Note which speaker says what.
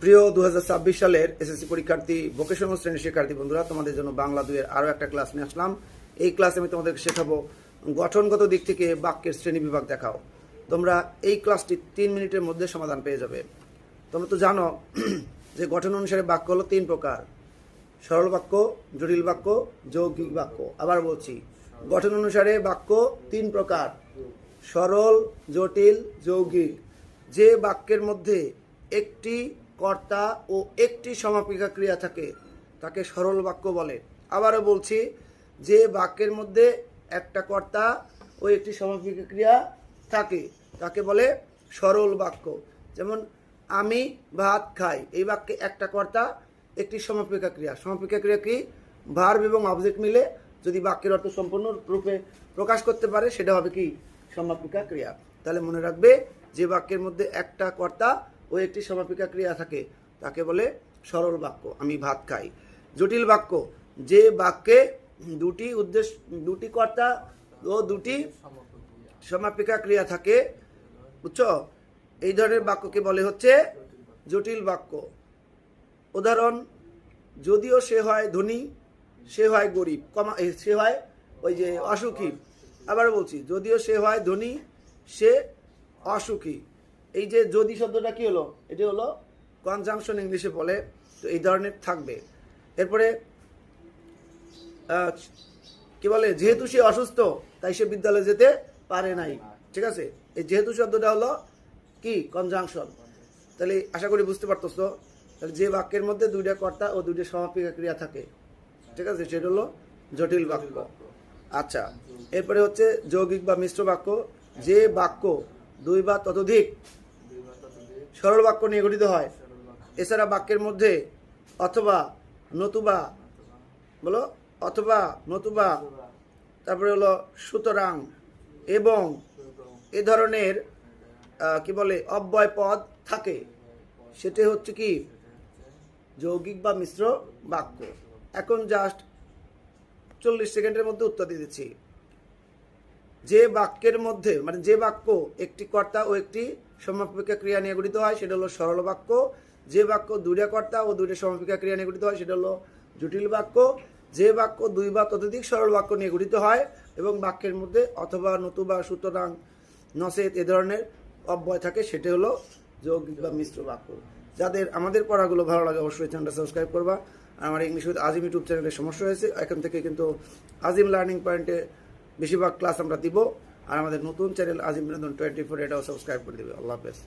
Speaker 1: প্রিয় 2026 সালের এসএসসি পরীক্ষার্থী ভোকেশনাল শ্রেণীর শিক্ষার্থী বন্ধুরা, তোমাদের জন্য বাংলা 2-এর আরও একটা ক্লাস নিয়ে আসলাম। এই ক্লাসে আমি তোমাদেরকে শেখাবো গঠনগত দিক থেকে বাক্যের শ্রেণী বিভাগ দেখাও। তোমরা এই ক্লাসটি 3 মিনিটের মধ্যে সমাধান পেয়ে যাবে। তোমরা তো জানো যে গঠন অনুসারে বাক্য হলো 3 প্রকার: সরল বাক্য, জটিল বাক্য, যৌগিক বাক্য। আবার বলছি, গঠন অনুসারে বাক্য 3 প্রকার: সরল, জটিল, যৌগিক। যে বাক্যের মধ্যে একটি কর্তা ও একটি সমাপিকা ক্রিয়া থাকে তাকে সরল বাক্য বলে। আবারও বলছি, যে বাক্যের মধ্যে একটা কর্তা ও একটি সমাপিকা ক্রিয়া থাকে তাকে বলে সরল বাক্য। যেমন আমি ভাত খাই, এই বাক্যে একটা কর্তা একটি সমাপিকা ক্রিয়া। সমাপিকা ক্রিয়া কি? ভার্ব এবং অবজেক্ট মিলে যদি বাক্যের অর্থ সম্পূর্ণ রূপে প্রকাশ করতে পারে সেটা হবে কি? সমাপিকা ক্রিয়া। তাহলে মনে রাখবে, যে বাক্যের মধ্যে একটা কর্তা ও একটি সমাপিকা ক্রিয়া থাকে তাকে বলে সরল বাক্য। আমি ভাত খাই। জটিল বাক্য, যে বাক্যে দুটি কর্তা ও দুটি সমাপিকা ক্রিয়া থাকে, বুঝছো? এই ধরনের বাক্যকে বলে হচ্ছে জটিল বাক্য। উদাহরণ: যদিও সে হয় ধনী, সে হয় গরিব, সে হয় অসুখী। আবার বলছি, যদিও সে হয় ধনী, সে অসুখী। এই যে যদি শব্দটা কি হলো? এটি হলো কনজাংশন, ইংলিশে বলে। তো এই ধরনের থাকবে। এরপরে কি বলে? যেহেতু সে অসুস্থ তাই সে বিদ্যালয়ে যেতে পারে নাই। ঠিক আছে, এই যেহেতু শব্দটা হলো কি? কনজাংশন। তাহলে আশা করি বুঝতে পারতেছো। তাহলে যে বাক্যের মধ্যে দুইটা কর্তা ও দুইটা সমাপিকা ক্রিয়া থাকে, ঠিক আছে, সেটা হলো জটিল বাক্য। আচ্ছা, এরপরে হচ্ছে যৌগিক বা মিশ্র বাক্য। যে বাক্য 2 বা ততোধিক সরল বাক্য নিয়ে গঠিত হয়। এছাড়া বাক্যের মধ্যে অথবা, নতুবা, বলো অথবা, নতুবা, তারপরে হলো সুতরাং, এবং এ ধরনের কি বলে অব্যয় পদ থাকে, সেটা হচ্ছে কি? যৌগিক বা মিশ্র বাক্য। এখন জাস্ট 40 সেকেন্ডের মধ্যে উত্তর দিয়ে দিচ্ছি। যে বাক্যের মধ্যে, মানে যে বাক্য একটি কর্তা ও একটি সমাপিকা ক্রিয়া নিয়ে গঠিত হয় সেটা হলো সরল বাক্য। যে বাক্য 2টা কর্তা ও 2টা সমাপিকা ক্রিয়া নিয়ে গঠিত হয় সেটা হলো জটিল বাক্য। যে বাক্য 2 বা ততোধিক সরল বাক্য নিয়ে গঠিত হয় এবং বাক্যের মধ্যে অথবা, নতুবা, সুতরাং, নচেত এ ধরনের অব্যয় থাকে সেটা হলো যৌগিক বা মিশ্র বাক্য। যাদের আমাদের পড়াগুলো ভালো লাগে অবশ্যই চ্যানেলটা সাবস্ক্রাইব করবা। আমার ইংলিশ উইথ আজিম ইউটিউব চ্যানেলে সমস্যা হয়েছে, এখান থেকে কিন্তু আজিম লার্নিং পয়েন্টে বেশিরভাগ ক্লাস আমরা দিব। আর আমাদের নতুন চ্যানেল আজিম বিনোদন 24, এটাও সাবস্ক্রাইব করে দেবে। আল্লাহ হাফেজ।